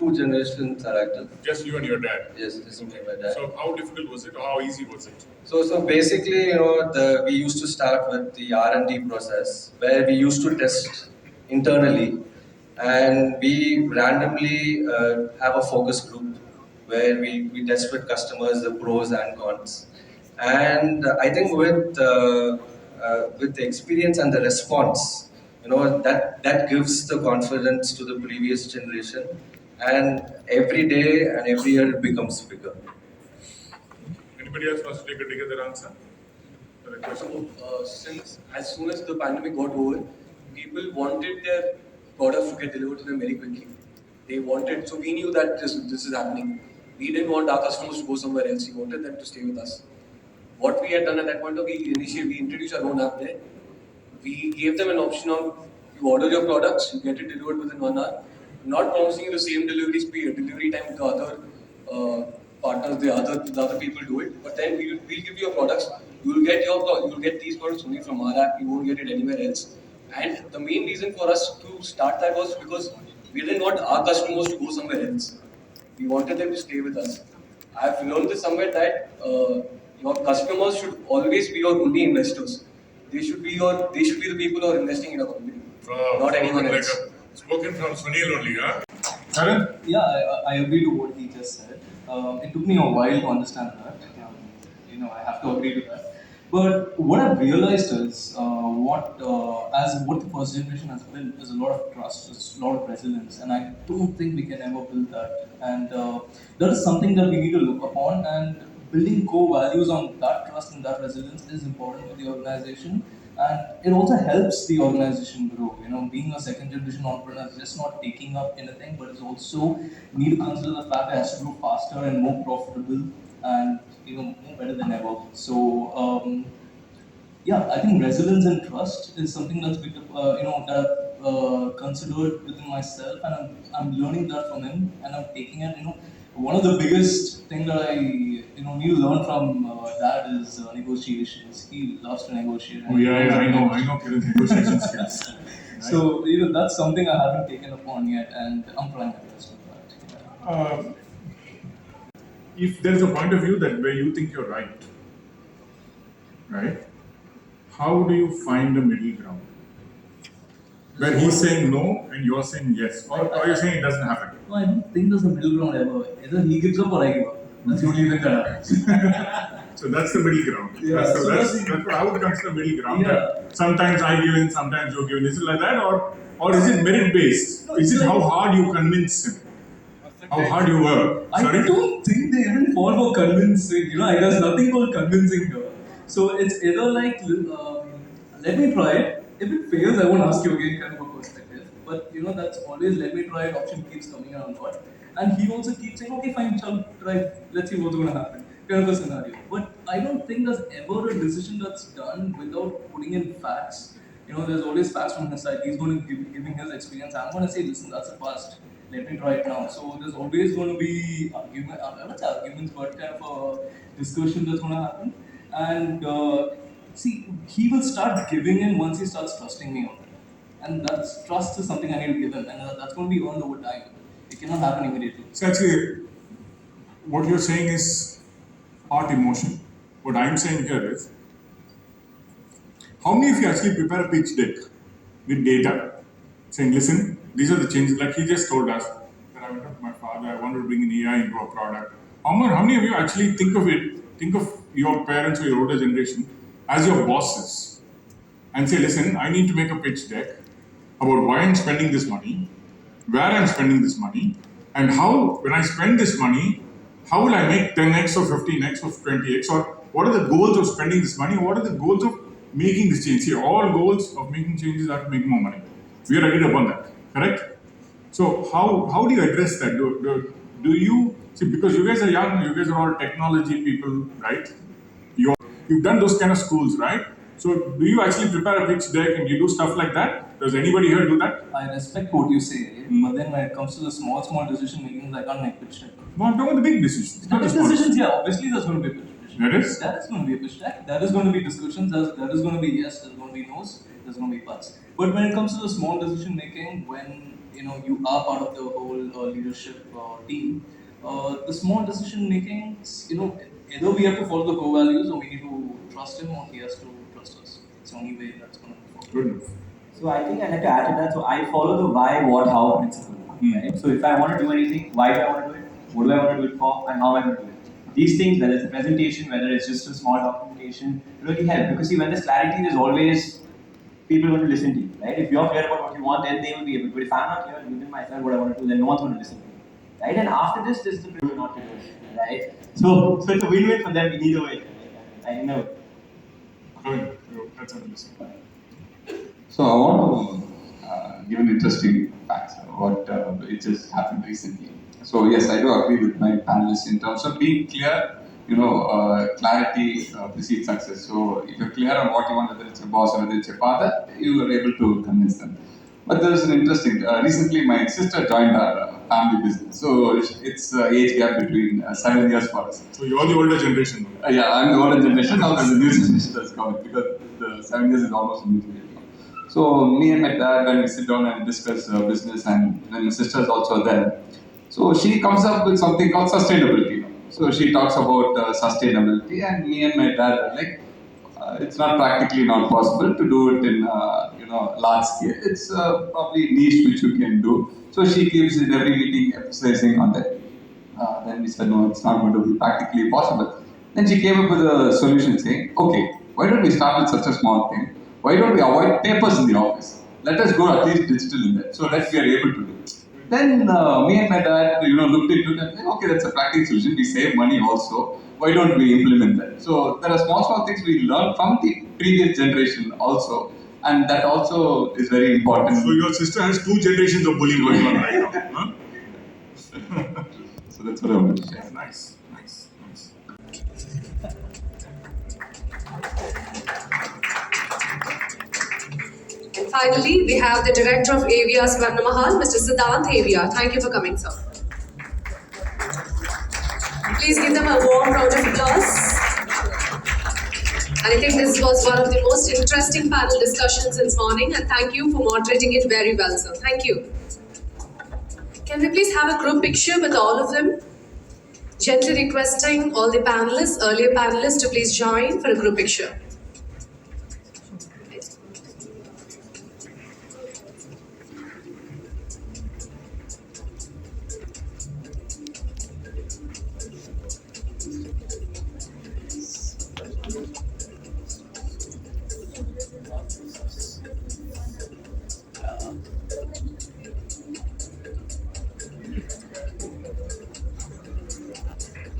two generations are active. Just you and your dad? Yes, just me and my dad. So how difficult was it or how easy was it? So basically, we used to start with the R&D process where we used to test internally, and we randomly have a focus group where we test with customers the pros and cons. And I think with the experience and the response, that gives the confidence to the previous generation, and every day and every year it becomes bigger. Anybody else wants to take a dig at that answer? So, since as soon as the pandemic got over, people wanted their products to get delivered to them very quickly. They wanted, so we knew that this is happening. We didn't want our customers to go somewhere else. We wanted them to stay with us. What we had done at that point, we introduced our own app there. We gave them an option of you order your products, you get it delivered within 1 hour. Not promising you the same delivery speed, delivery time the other partners, the other people do it. But then we'll give you your products. You'll get these products only from our app. You won't get it anywhere else. And the main reason for us to start that was because we didn't want our customers to go somewhere else. We wanted them to stay with us. I've learned this somewhere that your customers should always be your only investors. They should be the people who are investing in a company, not anyone else. Spoken from Sunil only, huh? Karan? Yeah, I agree to what he just said. It took me a while to understand that. I have to agree to that. But what I've realized is what the first generation has built is a lot of trust, is a lot of resilience, and I don't think we can ever build that. And that is something that we need to look upon. And building core values on that trust and that resilience is important for the organization, and it also helps the organization grow. Being a second generation entrepreneur is just not taking up anything, but it's also need to consider the fact that it has to grow faster and more profitable, and more better than ever. So yeah, I think resilience and trust is something that's that considered within myself, and I'm learning that from him, and I'm taking it. One of the biggest thing that I need to learn from Dad is negotiations. He loves to negotiate. Oh yeah, I know Kiran's negotiation skills. Right. So that's something I haven't taken upon yet, and I'm trying my best with that. Yeah. If there is a point of view that where you think you're right, how do you find a middle ground? Where he's saying no and you're saying yes, or you're saying it doesn't happen? No, I don't think there's a middle ground ever. Either he gives up or I give up. That's the only thing that happens. So that's the middle ground. Yeah, that's what I would consider middle ground. Yeah. Sometimes I give in, sometimes you give in. Is it like that, or is it merit based? No, is it how hard you convince him? How hard you work? I don't think they even fall for convincing. There's nothing called convincing here. So it's either like, let me try it. If it fails, I won't ask you again, kind of a perspective. But that's always let me try it. Option keeps coming around, and he also keeps saying, okay, fine, shall try. Let's see what's going to happen. Kind of a scenario. But I don't think there's ever a decision that's done without putting in facts. There's always facts from his side. He's going to giving his experience. I'm going to say, listen, that's a past. Let me try it now. So there's always going to be arguments, but kind of a discussion that's going to happen. And see, he will start giving in once he starts trusting me on it. And that's trust is something I need to give him, and that's going to be earned over time. It cannot happen immediately. So actually, what you're saying is art emotion. What I'm saying here is, how many of you actually prepare a pitch deck with data, saying, listen, these are the changes, like he just told us, that I went up to my father, I wanted to bring an AI into a product. How many of you actually think of your parents or your older generation as your bosses and say, listen, I need to make a pitch deck about why I'm spending this money, where I'm spending this money, and how, when I spend this money, how will I make 10x or 15x or 20x, or what are the goals of spending this money, what are the goals of making this change? See, all goals of making changes are to make more money. We are agreed upon that, correct? So how do you address that? Do you, see, because you guys are young, you guys are all technology people, right? You've done those kind of schools, right? So do you actually prepare a pitch deck and you do stuff like that? Does anybody here do that? I respect what you say, but then when it comes to the small decision making, I can't make pitch deck. No, I'm talking about the big decisions. The big decisions, yeah, obviously there's going to be a pitch deck. There is? That is going to be a pitch deck. That is going to be discussions. That is going to be yes, there's going to be no's, there's going to be buts. But when it comes to the small decision making, when you are part of the whole leadership team. The small decision making, either we have to follow the core values or we need to trust him or he has to trust us. It's the only way that's going to move forward. Good. So I think I'd like to add to that. So I follow the why, what, how principle. Right? So if I want to do anything, why do I want to do it? What do I want to do it for? And how am I going to do it? These things, whether it's a presentation, whether it's just a small documentation, really help. Because see, when there's clarity, there's always people going to listen to you. Right? If you're clear about what you want, then they will be able to. But if I'm not clear within myself what I want to do, then no one's going to listen to me. Right? And after this, there's the principle not to do it. Right? So it's a win-win for them in either way. I know. Good. That's understood. So I want to give an interesting fact what it just happened recently. So yes, I do agree with my panelists in terms of being clear. Clarity precedes success. So if you're clear on what you want, whether it's your boss or whether it's your father, you are able to convince them. But there is an interesting. Recently, my sister joined our family business. So it's age gap between 7 years for us. So you're the older generation. Yeah, I'm the older generation. Now there's a new generation that's coming because the 7 years is almost a new generation. So me and my dad, when we sit down and discuss business, and then my sister is also there. So she comes up with something called sustainability. So she talks about sustainability, and me and my dad are like, it's not practically not possible to do it in large scale. It's probably niche which you can do. So she keeps in every meeting emphasizing on that. Then we said, no, it's not going to be practically possible. Then she came up with a solution saying, okay, why don't we start with such a small thing? Why don't we avoid papers in the office? Let us go at least digital in that, so that we are able to do it. Then me and my dad, looked into it and said, okay, that's a practical solution. We save money also. Why don't we implement that? So there are small things we learn from the previous generation also, and that also is very important. So your sister has two generations of bullying going on right now. Huh? So that's what I want to share. Nice. And finally, we have the Director of AVR Swarna Mahal, Mr. Siddhant AVR. Thank you for coming, sir. Please give them a warm round of applause. And I think this was one of the most interesting panel discussions this morning, and thank you for moderating it very well, sir. Thank you. Can we please have a group picture with all of them? Gently requesting all the panelists, earlier panelists, to please join for a group picture.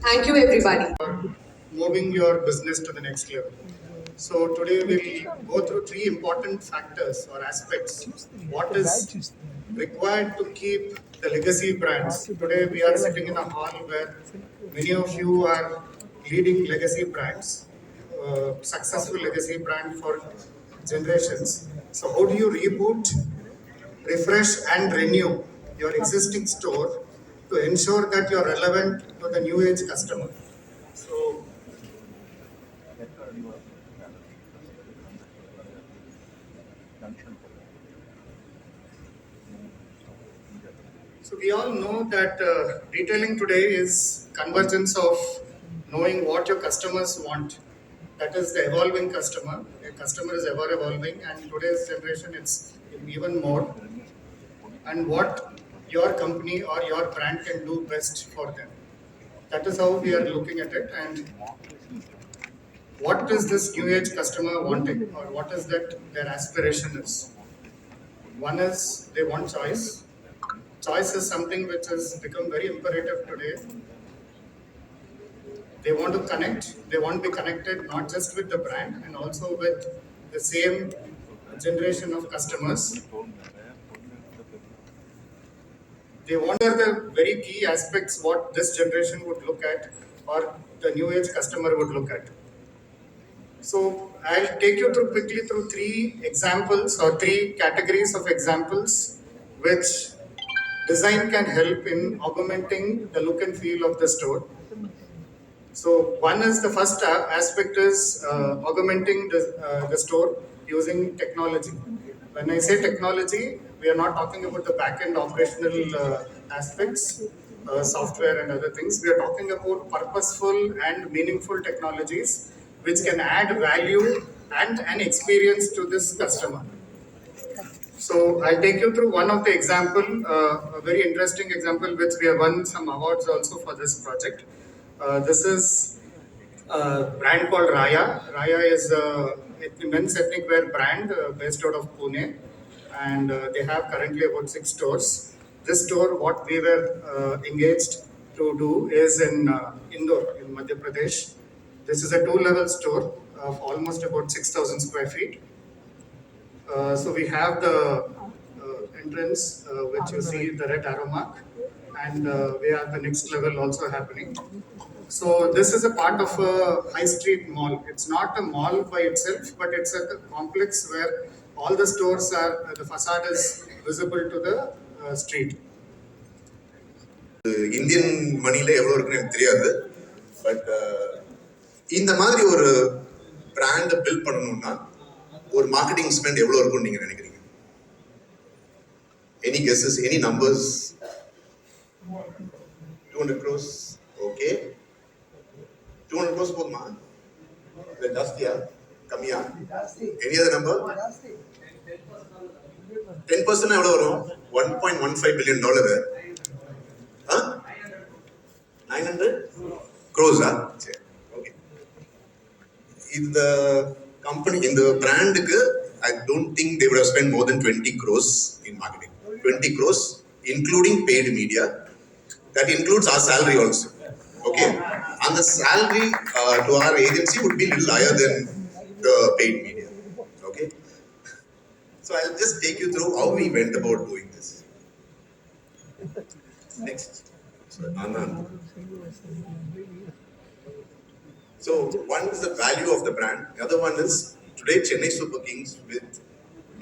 Thank you, everybody. Moving your business to the next level. So today we'll go through three important factors or aspects. What is required to keep the legacy brands? Today we are sitting in a hall where many of you are leading legacy brands, successful legacy brand for generations. So how do you reboot, refresh and renew your existing store to ensure that you're relevant to the new age customer? So we all know that retailing today is convergence of knowing what your customers want. That is the evolving customer. A customer is ever evolving, and today's generation it's even more. And what your company or your brand can do best for them. That is how we are looking at it. And what is this new age customer wanting, or what is that their aspiration is? One is they want choice. Choice is something which has become very imperative today. They want to connect. They want to be connected not just with the brand and also with the same generation of customers. They want the very key aspects what this generation would look at or the new age customer would look at. So I'll take you through quickly through three examples or three categories of examples which design can help in augmenting the look and feel of the store. So one is the first aspect is augmenting the store using technology. When I say technology, We are not talking about the back-end operational aspects, software and other things. We are talking about purposeful and meaningful technologies which can add value and an experience to this customer. So I'll take you through one of the example, a very interesting example which we have won some awards also for this project. This is a brand called Raya. Raya is a men's ethnic wear brand based out of Pune, and they have currently about 6 stores. This store, what we were engaged to do is in Indore, in Madhya Pradesh. This is a 2-level store of almost about 6,000 square feet. So we have the entrance, which you see the red arrow mark, and we have the next level also happening. So this is a part of a high street mall. It's not a mall by itself, but it's a complex where all the stores are, the facade is visible to the street. Indian மணில எவ்வளோ இருக்குன்னு எனக்கு தெரியாது. But இந்த மாதிரி ஒரு பிராண்டை build பண்ணணும்னா ஒரு மார்க்கெட்டிங் ஸ்பெண்ட் எவ்வளோ இருக்கும்னு நீங்க நினைக்கிறீங்க? Any guesses? Any numbers? 200 crores. Okay. 200 crores போதுமா? இல்லை ஜாஸ்தியா கம்மியா? Any other number? 10% எவ்வளோ வரும்? $1.15 billion. 900 crores. சரி, ஓகே. இந்த company, in the brand, I don't think they would have spent more than 20 crores in marketing. 20 crores, including paid media. That includes our salary also. Okay. And the salary to our agency would be a little higher than the paid media. Okay. So I'll just take you through how we went about doing this. Next. So, Anand. So one is the value of the brand. The other one is today Chennai Super Kings with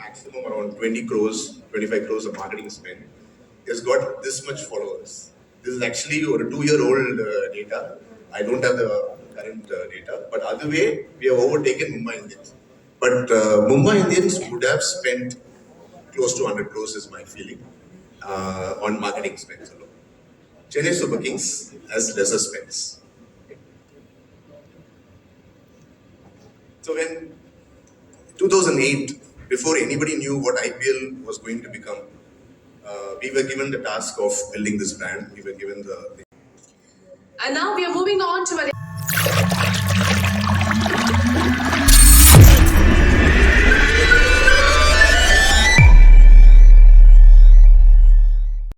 maximum around 20 crores, 25 crores of marketing spend has got this much followers. This is actually a 2-year-old data. I don't have the current data, but other way we have overtaken Mumbai Indians. But Mumbai Indians would have spent close to 100 crores is my feeling on marketing spends alone. Chennai Super Kings has lesser spends. So when 2008, before anybody knew what IPL was going to become, we were given the task of building this brand. We were given the... And now we are moving on to an